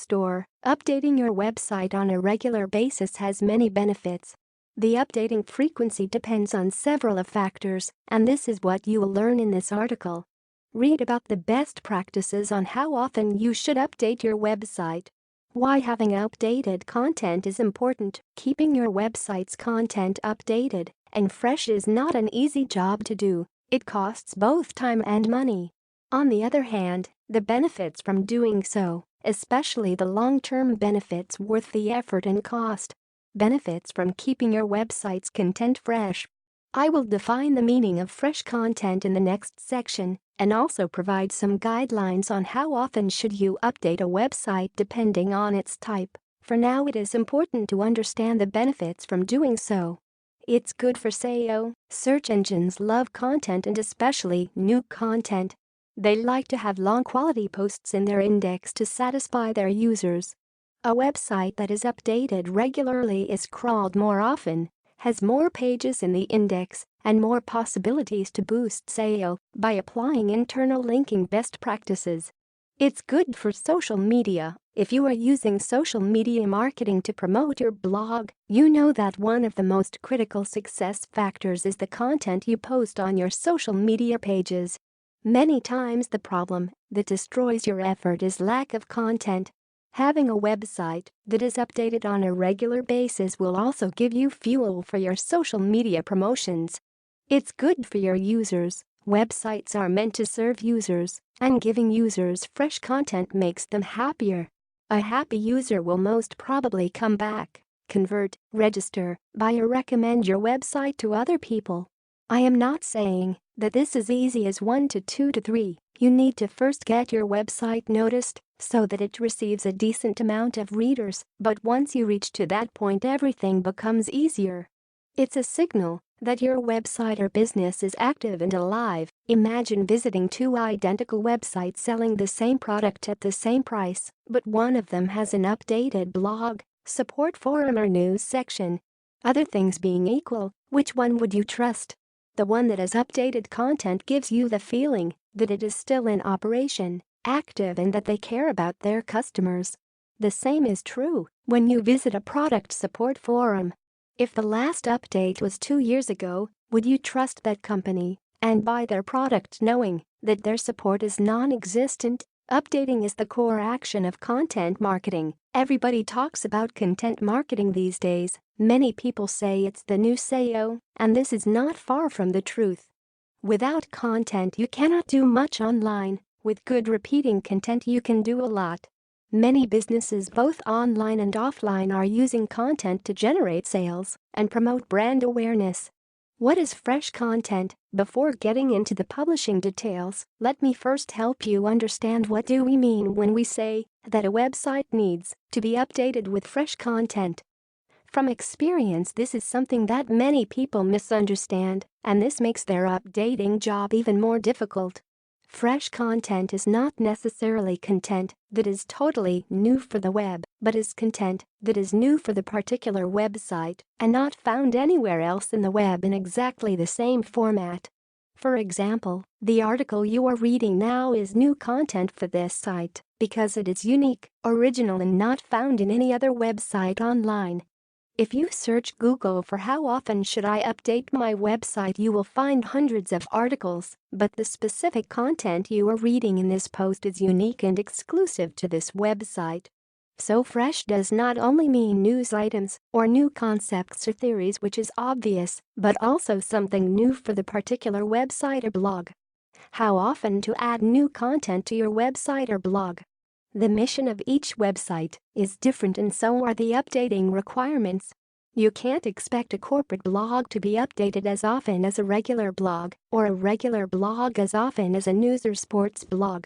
store, updating your website on a regular basis has many benefits. The updating frequency depends on several factors, and this is what you will learn in this article. Read about the best practices on how often you should update your website. Why having updated content is important. Keeping your website's content updated and fresh is not an easy job to do. It costs both time and money. On the other hand, the benefits from doing so, especially the long-term benefits worth the effort and cost. Benefits from keeping your website's content fresh. I will define the meaning of fresh content in the next section and also provide some guidelines on how often should you update a website depending on its type. For now, it is important to understand the benefits from doing so. It's good for SEO. Search engines love content and especially new content. They like to have long-quality posts in their index to satisfy their users. A website that is updated regularly is crawled more often, has more pages in the index, and more possibilities to boost SEO by applying internal linking best practices. It's good for social media. If you are using social media marketing to promote your blog, you know that one of the most critical success factors is the content you post on your social media pages. Many times the problem that destroys your effort is lack of content. Having a website that is updated on a regular basis will also give you fuel for your social media promotions. It's good for your users. Websites are meant to serve users, and giving users fresh content makes them happier. A happy user will most probably come back, convert, register, buy or recommend your website to other people. I am not saying that this is easy as 1 to 2 to 3. You need to first get your website noticed so that it receives a decent amount of readers, but once you reach to that point, everything becomes easier. It's a signal that your website or business is active and alive. Imagine visiting 2 identical websites selling the same product at the same price, but one of them has an updated blog, support forum or news section. Other things being equal, which one would you trust? The one that has updated content gives you the feeling that it is still in operation, active, and that they care about their customers. The same is true when you visit a product support forum. If the last update was 2 years ago, would you trust that company and buy their product knowing that their support is non-existent? Updating is the core action of content marketing. Everybody talks about content marketing these days. Many people say it's the new SEO, and this is not far from the truth. Without content, you cannot do much online. With good repeating content, you can do a lot. Many businesses, both online and offline, are using content to generate sales and promote brand awareness. What is fresh content? Before getting into the publishing details, let me first help you understand what do we mean when we say that a website needs to be updated with fresh content. From experience, this is something that many people misunderstand, and this makes their updating job even more difficult. Fresh content is not necessarily content that is totally new for the web, but is content that is new for the particular website and not found anywhere else in the web in exactly the same format. For example, the article you are reading now is new content for this site because it is unique, original, and not found in any other website online. If you search Google for how often should I update my website, you will find hundreds of articles, but the specific content you are reading in this post is unique and exclusive to this website. So fresh does not only mean news items or new concepts or theories, which is obvious, but also something new for the particular website or blog. How often to add new content to your website or blog? The mission of each website is different, and so are the updating requirements. You can't expect a corporate blog to be updated as often as a regular blog, or a regular blog as often as a news or sports blog.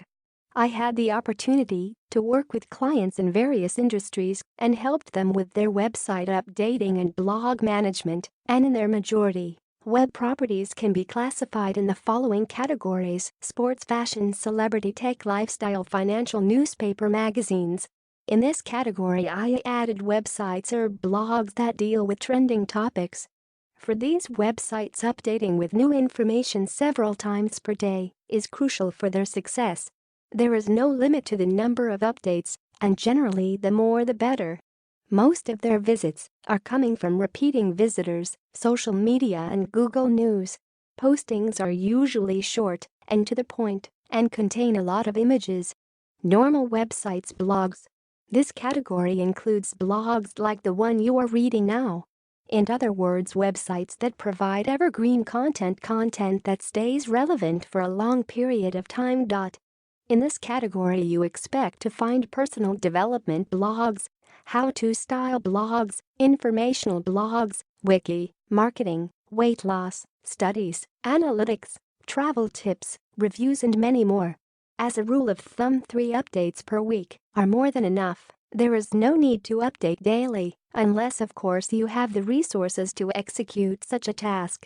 I had the opportunity to work with clients in various industries and helped them with their website updating and blog management, and in their majority, web properties can be classified in the following categories: sports, fashion, celebrity, tech, lifestyle, financial, newspaper, magazines. In this category, I added websites or blogs that deal with trending topics. For these websites, updating with new information several times per day is crucial for their success. There is no limit to the number of updates, and generally the more the better. Most of their visits are coming from repeating visitors, social media and Google News. Postings are usually short and to the point and contain a lot of images. Normal websites. Blogs. This category includes blogs like the one you are reading now. In other words, websites that provide evergreen content that stays relevant for a long period of time. In this category you expect to find personal development blogs, how-to style blogs, informational blogs, wiki, marketing, weight loss, studies, analytics, travel tips, reviews and many more. As a rule of thumb, 3 updates per week are more than enough. There is no need to update daily, unless of course you have the resources to execute such a task.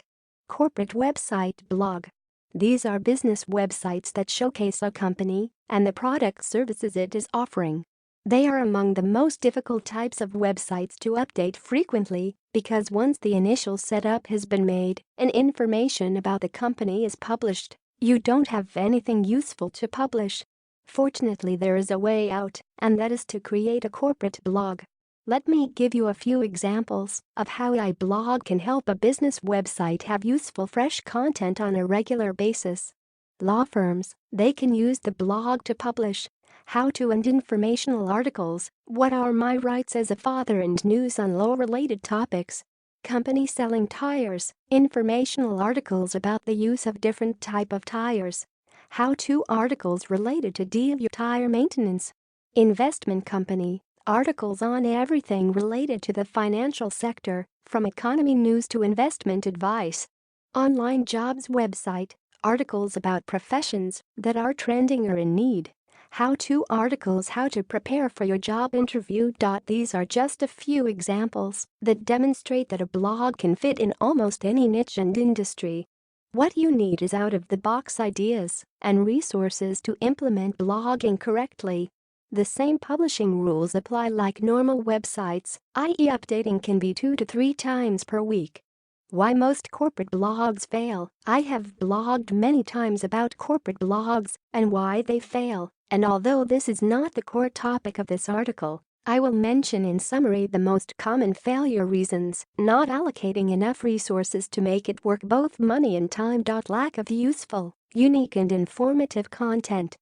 Corporate website. Blog. These are business websites that showcase a company and the product services it is offering. They are among the most difficult types of websites to update frequently because once the initial setup has been made and information about the company is published, you don't have anything useful to publish. Fortunately, there is a way out, and that is to create a corporate blog. Let me give you a few examples of how a blog can help a business website have useful fresh content on a regular basis. Law firms, they can use the blog to publish how-to and informational articles, what are my rights as a father, and news on law-related topics. Company selling tires, informational articles about the use of different type of tires. How-to articles related to DIY tire maintenance. Investment company, articles on everything related to the financial sector, from economy news to investment advice. Online jobs website, articles about professions that are trending or in need. How-to articles, how to prepare for your job interview. These are just a few examples that demonstrate that a blog can fit in almost any niche and industry. What you need is out-of-the-box ideas and resources to implement blogging correctly. The same publishing rules apply like normal websites, i.e. updating can be 2 to 3 times per week. Why most corporate blogs fail. I have blogged many times about corporate blogs and why they fail, and although this is not the core topic of this article, I will mention in summary the most common failure reasons: not allocating enough resources to make it work, both money and time. Lack of useful, unique and informative content.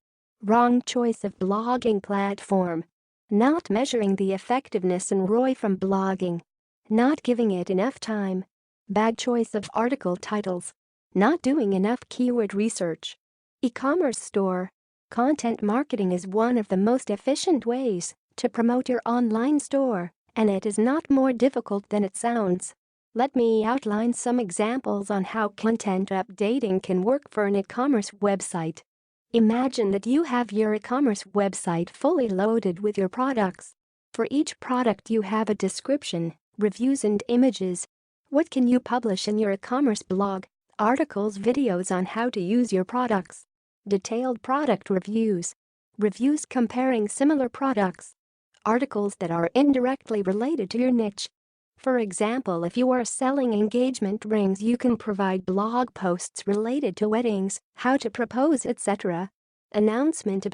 Wrong choice of blogging platform. Not measuring the effectiveness and ROI from blogging. Not giving it enough time. Bad choice of article titles. Not doing enough keyword research. E-commerce store. Content marketing is one of the most efficient ways to promote your online store, and it is not more difficult than it sounds. Let me outline some examples on how content updating can work for an e-commerce website. Imagine that you have your e-commerce website fully loaded with your products. For each product you have a description, reviews and images. What can you publish in your e-commerce blog? Articles, videos on how to use your products. Detailed product reviews. Reviews comparing similar products. Articles that are indirectly related to your niche. For example, if you are selling engagement rings, you can provide blog posts related to weddings, how to propose, etc. Announcement about